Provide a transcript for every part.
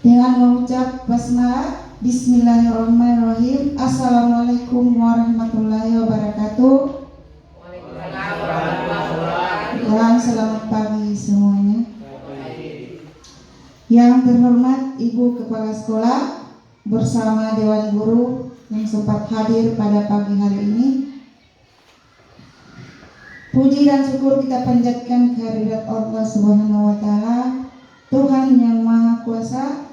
Dengan mengucap basmalah, Bismillahirrahmanirrahim. Assalamualaikum warahmatullahi wabarakatuh. Dan selamat pagi semuanya. Yang terhormat Ibu Kepala Sekolah bersama Dewan Guru yang sempat hadir pada pagi hari ini. Puji dan syukur kita panjatkan kehadirat Allah Subhanahu wa Ta'ala, Tuhan yang Maha Kuasa,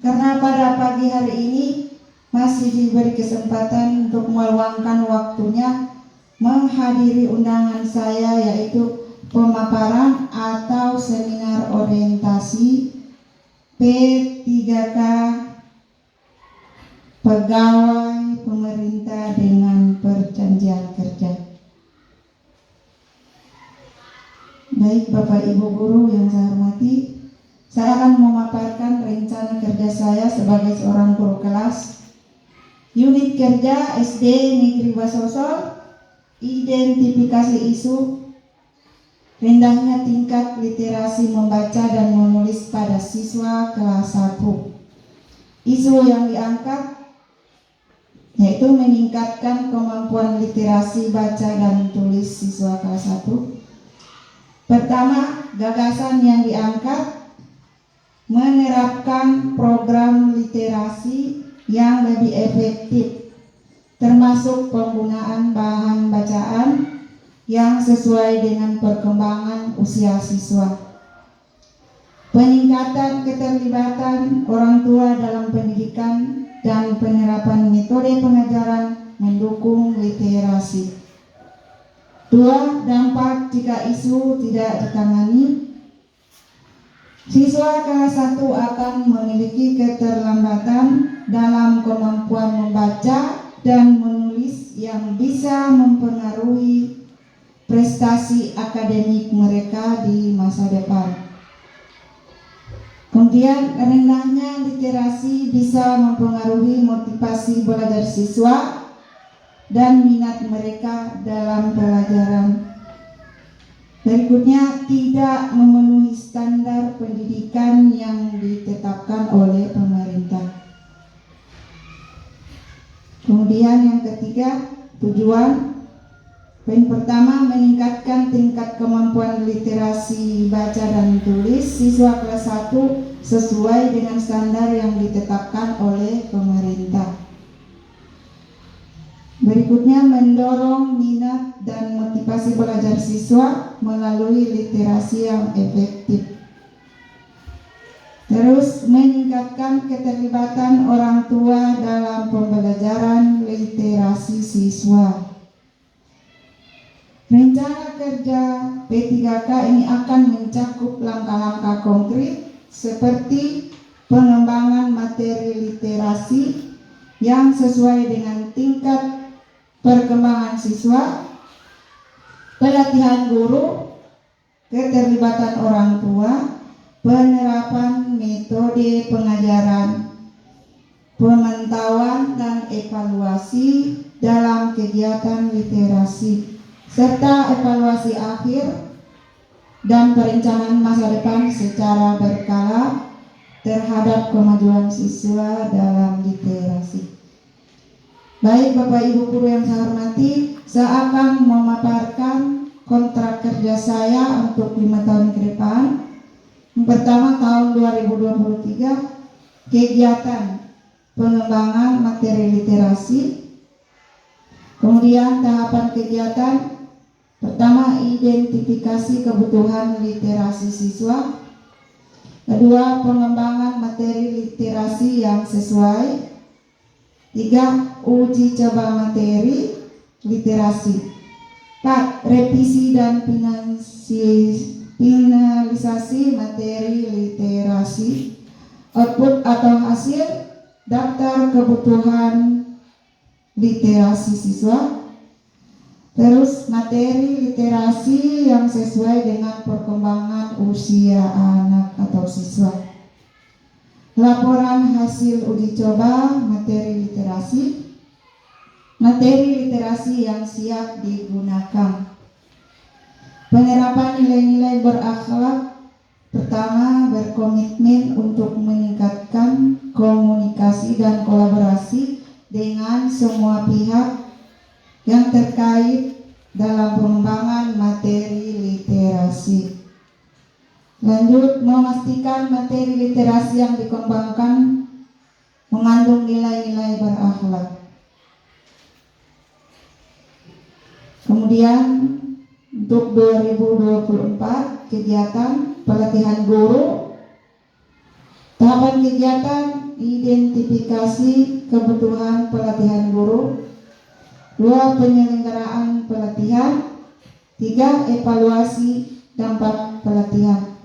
karena pada pagi hari ini masih diberi kesempatan untuk meluangkan waktunya menghadiri undangan saya, yaitu pemaparan atau seminar orientasi P3K Pegawai Pemerintah dengan Perjanjian Kerja. Baik Bapak Ibu Guru yang saya hormati, saya akan memaparkan rencana kerja saya sebagai seorang guru kelas unit kerja SD Negeri Basosol. Identifikasi isu rendahnya tingkat literasi membaca dan menulis pada siswa kelas 1. Isu yang diangkat yaitu meningkatkan kemampuan literasi baca dan tulis siswa kelas 1. Pertama, gagasan yang diangkat menerapkan program literasi yang lebih efektif, termasuk penggunaan bahan bacaan yang sesuai dengan perkembangan usia siswa. Peningkatan keterlibatan orang tua dalam pendidikan dan penerapan metode pengajaran mendukung literasi. 2. Dampak jika isu tidak ditangani. Siswa kelas 1 akan memiliki keterlambatan dalam kemampuan membaca dan menulis yang bisa mempengaruhi prestasi akademik mereka di masa depan. Kemudian, rendahnya literasi bisa mempengaruhi motivasi belajar siswa dan minat mereka dalam pelajaran. Berikutnya, tidak memenuhi standar pendidikan yang ditetapkan oleh pemerintah. Kemudian yang ketiga, tujuan. Poin pertama, meningkatkan tingkat kemampuan literasi baca dan tulis siswa kelas 1 sesuai dengan standar yang ditetapkan oleh pemerintah. Berikutnya, mendorong minat dan motivasi belajar siswa melalui literasi yang efektif. Terus, meningkatkan keterlibatan orang tua dalam pembelajaran literasi siswa. Rencana kerja P3K ini akan mencakup langkah-langkah konkret seperti pengembangan materi literasi yang sesuai dengan tingkat perkembangan siswa, pelatihan guru, keterlibatan orang tua, penerapan metode pengajaran, pemantauan dan evaluasi dalam kegiatan literasi, serta evaluasi akhir dan perencanaan masa depan secara berkala terhadap kemajuan siswa dalam literasi. Baik Bapak Ibu Guru yang saya hormati, saya akan memaparkan kontrak kerja saya untuk 5 tahun ke depan. Yang pertama, tahun 2023, kegiatan pengembangan materi literasi. Kemudian tahapan kegiatan pertama, identifikasi kebutuhan literasi siswa. Kedua, pengembangan materi literasi yang sesuai. 3. Uji coba materi. literasi. 4. Revisi dan finalisasi materi literasi. Output atau hasil daftar kebutuhan literasi siswa. Terus materi literasi yang sesuai dengan perkembangan usia anak atau siswa. Laporan hasil uji coba materi literasi. Materi literasi yang siap digunakan. Penerapan nilai-nilai berakhlak. Pertama, berkomitmen untuk meningkatkan komunikasi dan kolaborasi dengan semua pihak yang terkait dalam pengembangan materi literasi. Lanjut, memastikan materi literasi yang dikembangkan mengandung nilai-nilai berakhlak. Kemudian untuk 2024 kegiatan pelatihan guru. Tahapan kegiatan identifikasi kebutuhan pelatihan guru. 2. Penyelenggaraan pelatihan. 3. Evaluasi dampak pelatihan.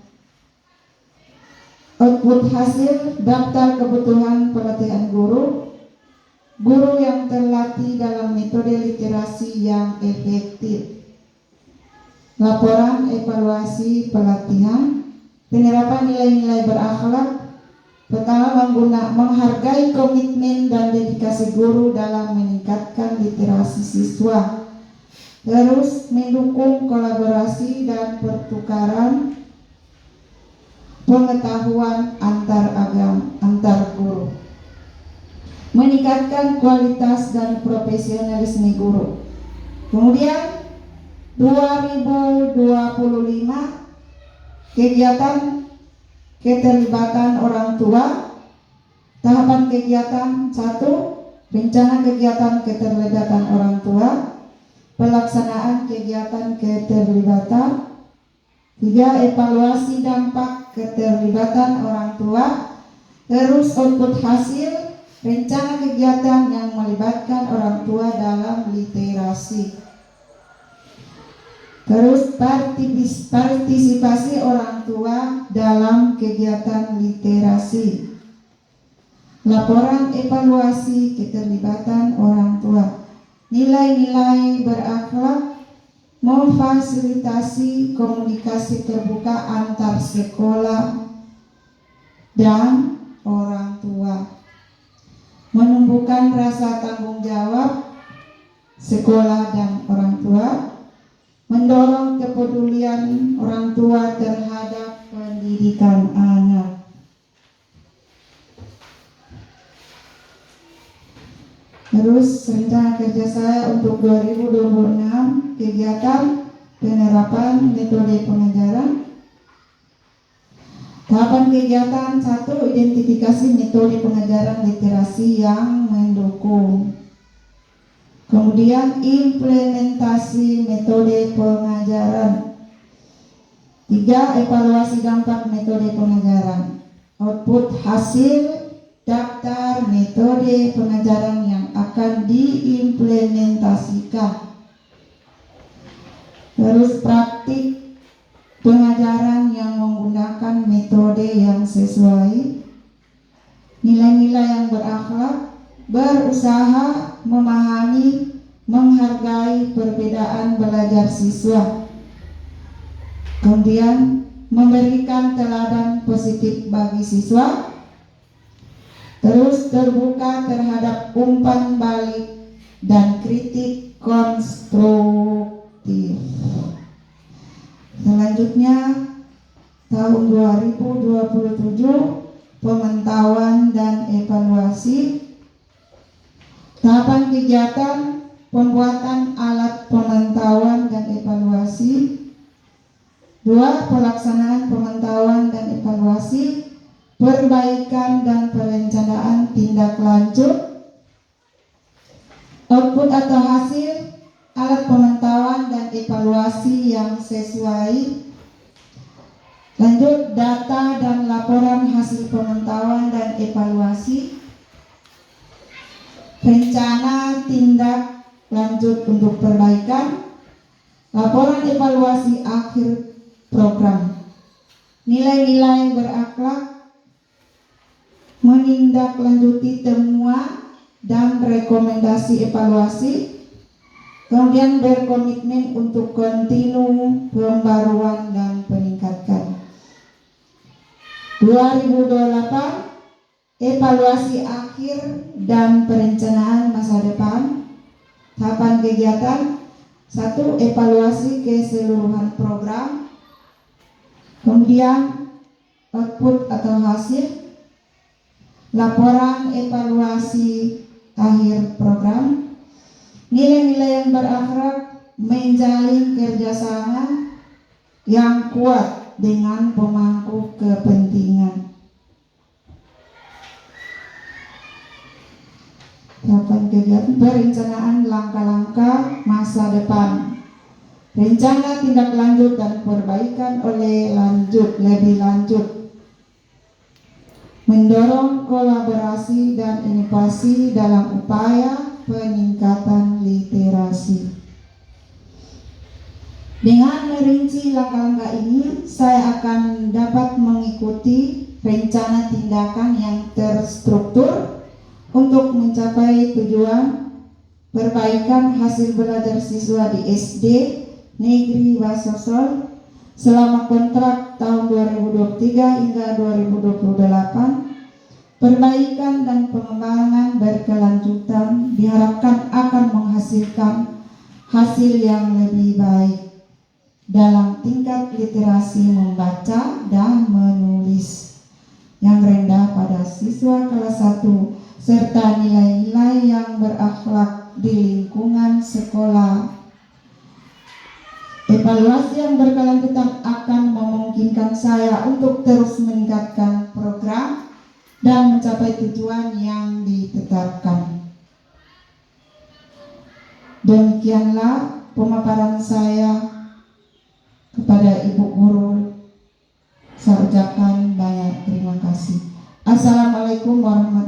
Output hasil daftar kebutuhan pelatihan guru. Guru yang terlatih dalam metode literasi yang efektif. Laporan evaluasi pelatihan. Penerapan nilai-nilai berakhlak. Pertama, menghargai komitmen dan dedikasi guru dalam meningkatkan literasi siswa. Terus mendukung kolaborasi dan pertukaran pengetahuan antar guru. Meningkatkan kualitas dan profesionalisme guru. Kemudian 2025 kegiatan keterlibatan orang tua. Tahapan kegiatan 1. Rencana kegiatan keterlibatan orang tua. Pelaksanaan kegiatan keterlibatan. 3. Evaluasi dampak keterlibatan orang tua. Terus output hasil rencana kegiatan yang melibatkan orang tua dalam literasi. Terus partisipasi orang tua dalam kegiatan literasi. Laporan evaluasi keterlibatan orang tua. Nilai-nilai berakhlak. Memfasilitasi komunikasi terbuka antar sekolah dan orang tua. Menumbuhkan rasa tanggung jawab sekolah dan orang tua. Mendorong kepedulian orang tua terhadap pendidikan anak. Terus rencana kerja saya untuk 2026 kegiatan penerapan metode pengajaran. Tahapan kegiatan 1. Identifikasi metode pengajaran literasi yang mendukung. Kemudian implementasi metode pengajaran. 3. Evaluasi dampak metode pengajaran. Output hasil daftar metode pengajaran yang akan diimplementasikan. Terus praktik pengajaran yang menggunakan metode yang sesuai. Nilai-nilai yang berakhlak. Berusaha memahami, menghargai perbedaan belajar siswa. Kemudian memberikan teladan positif bagi siswa. Terus terbuka terhadap umpan balik dan kritik konstruktif. Selanjutnya tahun 2027 pemantauan dan evaluasi. Tahapan kegiatan pembuatan alat pemantauan dan evaluasi. 2. Pelaksanaan pemantauan dan evaluasi. Perbaikan dan perencanaan tindak lanjut. Output atau hasil alat pemantauan dan evaluasi yang sesuai. Lanjut, data dan laporan hasil pemantauan dan evaluasi. Rencana tindak lanjut untuk perbaikan. Laporan evaluasi akhir program. Nilai-nilai berakhlak, menindaklanjuti temuan dan rekomendasi evaluasi, kemudian berkomitmen untuk kontinu pembaruan dan peningkatan. 2028 evaluasi akhir dan perencanaan masa depan. Tahapan kegiatan 1. Evaluasi keseluruhan program, kemudian output atau hasil, laporan evaluasi akhir program, nilai-nilai yang berakhlak, menjalin kerjasama yang kuat dengan pemangku kepentingan. Tahapan kegiatan perencanaan langkah-langkah masa depan, rencana tindak lanjut dan perbaikan lebih lanjut, mendorong kolaborasi dan inovasi dalam upaya peningkatan literasi. Dengan merinci langkah-langkah ini, saya akan dapat mengikuti rencana tindakan yang terstruktur untuk mencapai tujuan perbaikan hasil belajar siswa di SD Negeri Basosol selama kontrak tahun 2023 hingga 2028. Perbaikan dan pengembangan berkelanjutan diharapkan akan menghasilkan hasil yang lebih baik dalam tingkat literasi membaca dan menulis yang rendah pada siswa kelas 1 serta nilai-nilai yang berakhlak di lingkungan sekolah. Evaluasi yang berkelanjutan akan memungkinkan saya untuk terus meningkatkan program dan mencapai tujuan yang ditetapkan. Demikianlah pemaparan saya kepada Ibu Guru. Saya ucapkan banyak terima kasih. Assalamualaikum warahmatullahi wabarakatuh.